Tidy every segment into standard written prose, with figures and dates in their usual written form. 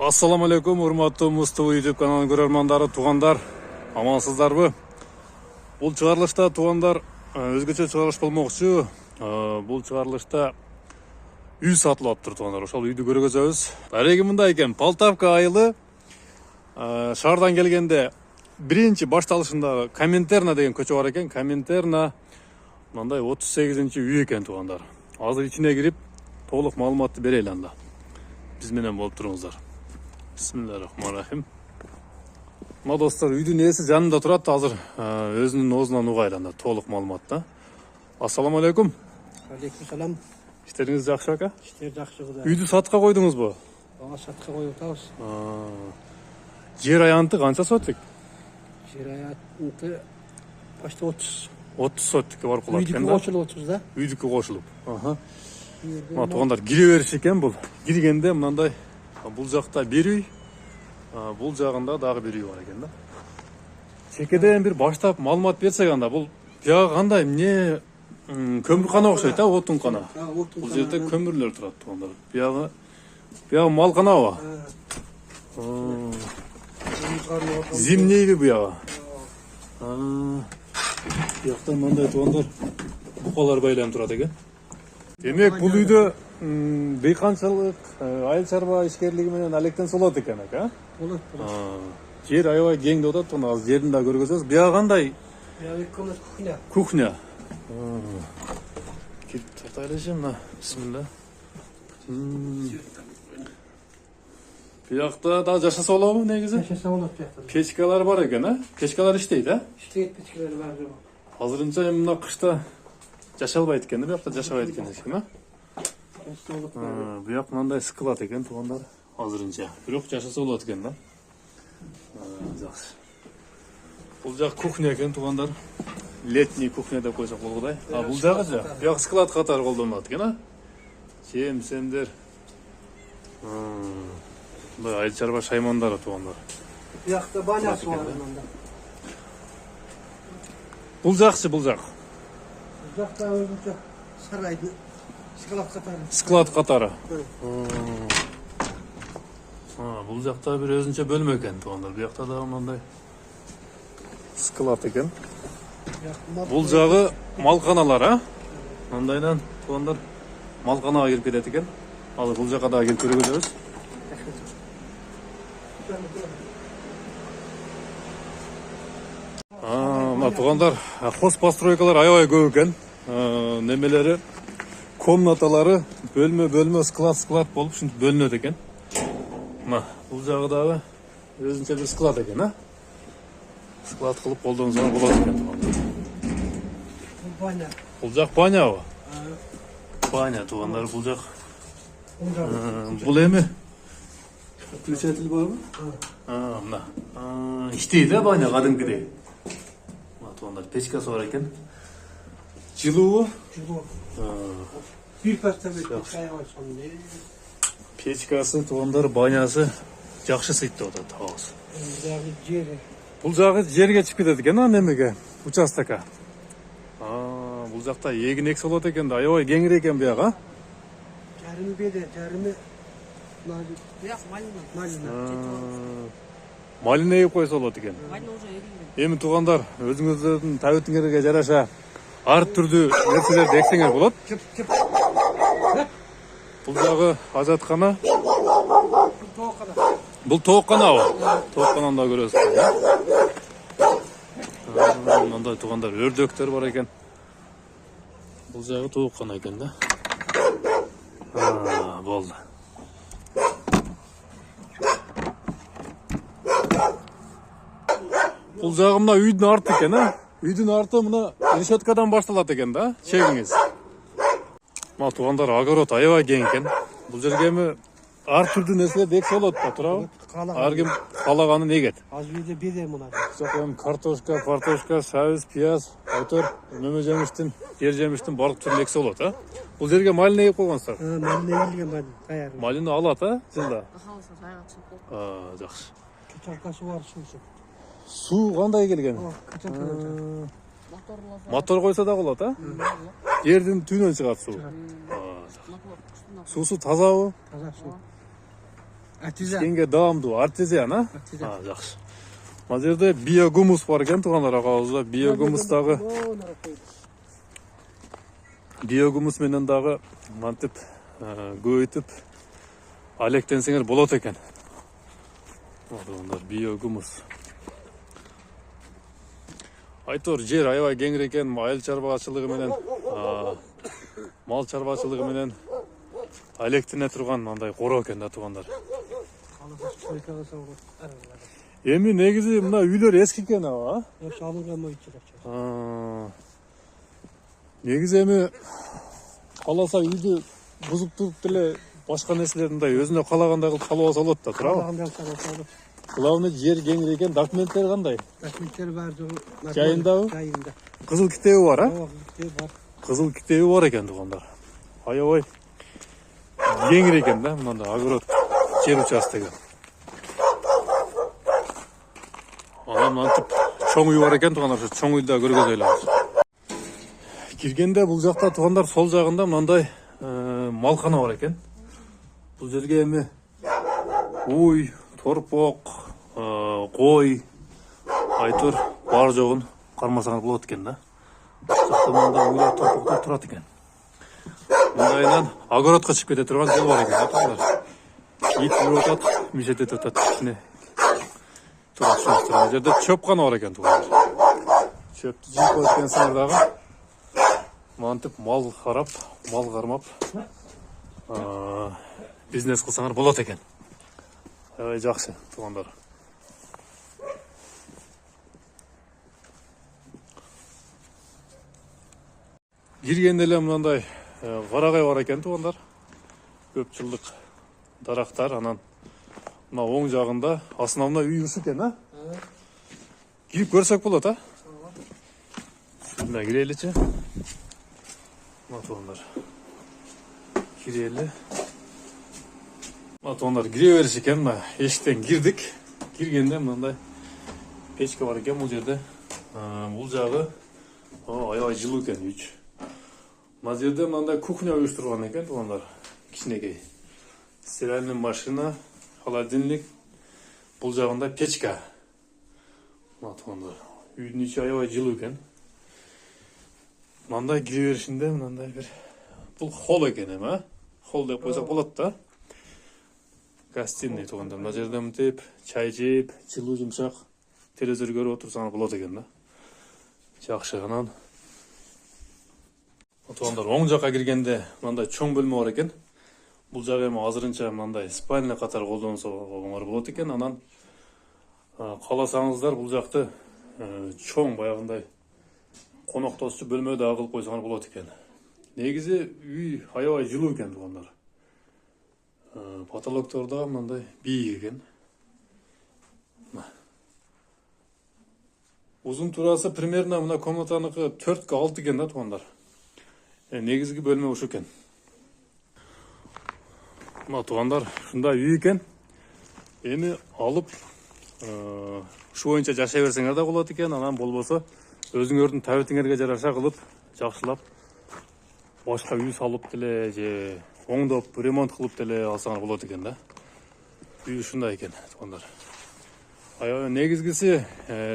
Ассаламу алейкум, урматтуу Муз-ТВ YouTube каналынын көрөрмандары, туугандар, амансыздарбы? Бул чыгарылышта туугандар өзгөчө чыгарылыш болмокчу. Бул чыгарылышта үй сатылып атыптыр туугандар. Ошол үйдү көргөзөбүз. Дареги мындай экен, Полтавка айылы шаардан келгенде биринчи башталышындагы Коминтерна деген көчө бар экен. Коминтерна мындай 38-үй экен туугандар. Азыр ичине кирип толук маалыматты берели анда. Биз менен болуп туруңуздар. Бисмиллахиррахманиррахим. Мына достор, үйдүн ээси жанында турат, азыр өзүнүн оозунан угайлы анда толук маалыматта. Ассаламу алейкум. Алейкум салам. Иштериңиз жакшы ака? Иштер жакшы куда. Үйдү сатка койдуңузбу? Сатка коюп атабыз. Жер аянты канча сотик? Жер аянты почти 30. 30 сотикке барып калат экен да. Үйдүкү кошулуп отурбуз да. Үйдүкү кошулуп. Мына туугандар, кире бериш экен бул. Киргенде мындай бул жакта бир үй, бул жагында дагы бир үй бар экен да. Чекеден бир баштап маалымат берсек анда, бул бияга кандай, эмне көмүркана окшойт, отункана. Бул жерде көмүрлөр турат туугандар. Бияга малканабы? Зимнейби бияга? Биякта мындай туугандар букалар байланып турат экен. Демек, бул үйдө дыйканчылык, айыл чарба ишкерлиги менен алектен болот экен ака. Болот. Жер аябай кең деп атат, азыр жерин да көргөзөбүз. Бияга кандай? Бияга комнат кухня. Кухня. Кирип тартайлы мына. Бисмилла. Биякта да жашаса болобу негизи? Жашаса болот биякта. Печкалар бар экен, Печкалар иштейт, Иштейт, печкалар бар жок. Азырынча мына кышта жашалбайт экен, биякта жашабайт экен, Буяк мындай сыкылат экен туугандар, азырынча. Бирок жашаса болот экен да. Жакшы. Бул жак кухня экен туугандар. Летний кухня деп койсок болгудай. Бул жагы бияк склад катары колдонулат экен, Жем-семдер. Мындай айыл чарба шаймандары туугандар. Биякта банясы бар мында. Бул жакчы, бул жак. Бул жакта өзүнчө сарайды. Склад катары. Бул жакта бир өзүнчө бөлмө экен туугандар. Биякта да мындай склад экен. Бул жагы малканалар, Мындайдан туугандар малканага кирип кетет экен. Азыр бул жака дагы келип көргөзөбүз. Мына туугандар, хос постройкалар аябай көп экен. Немелери, комнаталары бөлмө склад болуп ушинтип бөлүнөт экен. Мына бул жагы дагы өзүнчө бир склад экен, Склад кылып колдонсоңор болот экен. Баня. Бул жак банябы? Баня туугандар, бул жак. Бул эми включатель барбы? Мына. Иштейт баня кадимкидей. Мына туугандар, печкасы бар экен. Жылуу? Жылуу. Bir parça bir печкасы туугандар, банясы жакшы сыйт деп атат табыз. Жери. Бул жагы жерге чыгып кетет экен, немеге? Участокко. Бул жакта эгин эксе болот экен да, аябай кеңири экен бияга. Жарымы беде, жарымы бияк малина. Малина эгип койсо болот экен. Малина уже эгилген. Эми туугандар, өзүңүздөрдүн табитиңерге жараша ар түрдүү нерселерди эксеңер болот. Бул жагы ажаткана. Бул тоокканабы? Тооккананы да көрөсүз. Мындай туугандар, өрдөктөр бар экен. Бул жагы тооккана экен да. Болду. Бул жагы мына үйдүн арты экен, Үйдүн арты мына решеткадан башталат экен да, чегиңиз. Мына туугандар, огород аябай кең экен. Бул жерге эми ар түрдүү нерселерди эксе болот да, туурабы? Ар ким каалаганын эгет. Az bir de bede muna. Эми картошка, сабыз, пияз, өтөр, мөмө жемиштин, жер жемиштин барлык түрүн эксе болот, Бул жерге малина эгип койгонсуздар. Malina egilgen bari. Kayar. Малина алат, жылда. Кахалса сайга чыгып болот. Жакшы. Çarkası var su. Суу кандай келген? Мотор койсо да болот, Жердин түбүнөн чыгат суу. Суусу тазабы? Таза su. Артизан. Кенге даамдуу артезиан, а? Артизан. Жакшы. Мына жерде биогумус бар экен туугандар, агабызда. Биогумус дагы биогумус менен дагы мантип көбөйтүп алектенсеңер болот экен. Туугандар, биогумус. Айтор жер аябай кеңир экен, айыл чарбачылыгы менен, мал чарбачылыгы менен алектене турган мындай короо экен да туугандар. Эми негизи мына үйлөр эски экен аба. Алынған мойчу. Негизи эми кааласа үйдү бузуктуруп деле башка нерселерди мындай өзүнө каалагандай кылып салып алса болот да, туурабы? Главный жер кеңир экен, документтери кандай? Документтер бар жогу. Жайындабы? Жайында. Кызыл китеби бар, а? Ооба, бар. Кызыл китеби бар экен туугандар. Аябай кеңир экен да, мындай огород жер участогу. Анан мынтип чоң үй бар экен туугандар, чоң үйдү да көргөзөлүбүз. Киргенде бул жакта туугандар сол жагында мындай малкана бар экен. Бул жерге эми уй, торпок, кой, айтор бар жогун кармасаңар болот экен да. Жакта мындай уйлар торпоктор турат экен. Мындайынан огородко чыгып кете турган жол бар экен туугандар. Ит жүрүп атат, мишетет атат. Турат жерде чөп гана бар экен туугандар. Чөптү жыйып коюп кетсеңер дагы мантип мал карап, мал кармап бизнес кылсаңар болот экен. Аябай жакшы туугандар. Киргенде эле мындай карагай бар экен туугандар. Көп жылдык дарактар, анан мына оң жагында основной үй ушу экен, а? Кирип көрсөк болот, а? Мына киреличи. Мына туугандар. Кирели. Мына туугандар кире бериш экен, мына эшиктен кирдик. Киргенде мындай печка бар экен бул жерде. Бул жагы аябай жылуу экен үйчү. Мына жерде мындай кухня уюштурган экен туугандар. Кичинекей. Стиральный машина, холодильник. Бул жагында печка. Мына туугандар. Үйдүн ичи аябай жылуу экен. Мындай кире беришинде мындай бир бул холл экен эми, а? Холл деп койсок болот да. Гостиный туугандар. Мына жерде мынтип чай жеп, жылуу жумшак телевизор көрүп отурсаңар болот экен да. Жакшы, анан туугандар оң жакка киргенде мындай чоң бөлмө бар экен. Бул жак эми азырынча мындай спальня катары колдонсоңор болот экен. Анан кааласаңыздар бул жакты чоң баягындай коноктосчу бөлмө да кылып койсоңор болот экен. Негизи үй аябай жылуу экен туугандар. Потолоктор да мындай бийик экен. Узун турасы примерно мына комнатаныкы 4 6 экен да туугандар. Негизги бөлмө ушу экен. Мына туугандар ушундай үй экен. Эми алып ушу боюнча жашай берсеңер да болот экен. Анан болбосо өзүңөрдүн табитиңерге жараша кылып, жакшылап башка үй салып деле же оңдоп, ремонт кылып деле алсаңар болот экен да. Үй ушундай экен туугандар. Негизгиси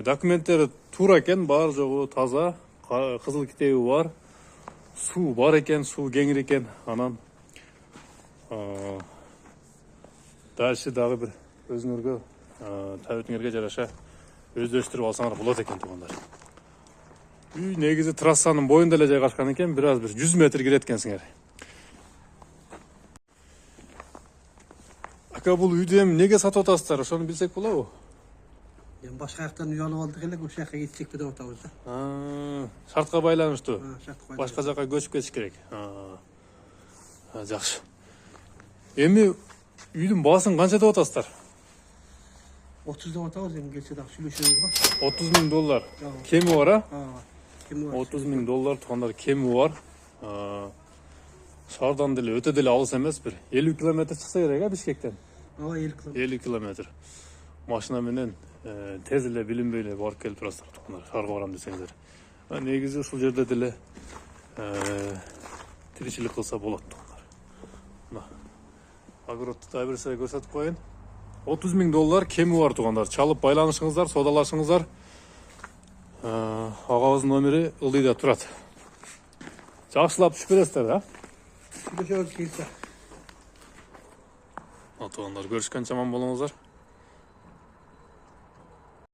документтери туура экен, бар жогу таза, кызыл китеби бар. Суу бар экен, суу кеңир экен. Анан дальше дагы бир өзүңөргө табитиңерге жараша өздөштүрүп алсаңар болот экен туугандар. Үй негизи трассанын боюнда эле жайгашкан экен, бир 100 метр кирет экенсиңер. Ака бул үйдү эми неге сатып атасыздар? Ошону билсек болобу? Эми башка жактан үй алып алдык эле, ошол жака кетсек деп атабыз да. Шартка байланыштуу. Шартка Башка жака көчүп кетиш керек. Жакшы. Эми үйдүн баасын канча деп атасыздар? 30 деп атабыз, эми келсе дагы сүйлөшөбүз го. $30,000. Кеми бар, а? Кеми бар. $30,000 туугандар, кеми бар. Шаардан деле өтө деле алыс эмес, бир 50 километр чыкса керек, а Бишкектен? 50 километр. 50 километр. Машина менен тез эле билинбей эле барып келип турасыздар туугандар, шаарга барам десеңиздер. Негизи ушул жерде деле тиричилик кылса болот туугандар. Мына огородду да бир көрсөтүп коеюн. $30.000 кеми бар туғандар. Чалып байланышыңыздар, содалашыңыздар. Ағабыздың номері ылдыйда тұрады. Жақшылап түшіп бересіздер, да? Görüşürüz. Туғандар, көрішкен жаман болыңыздар.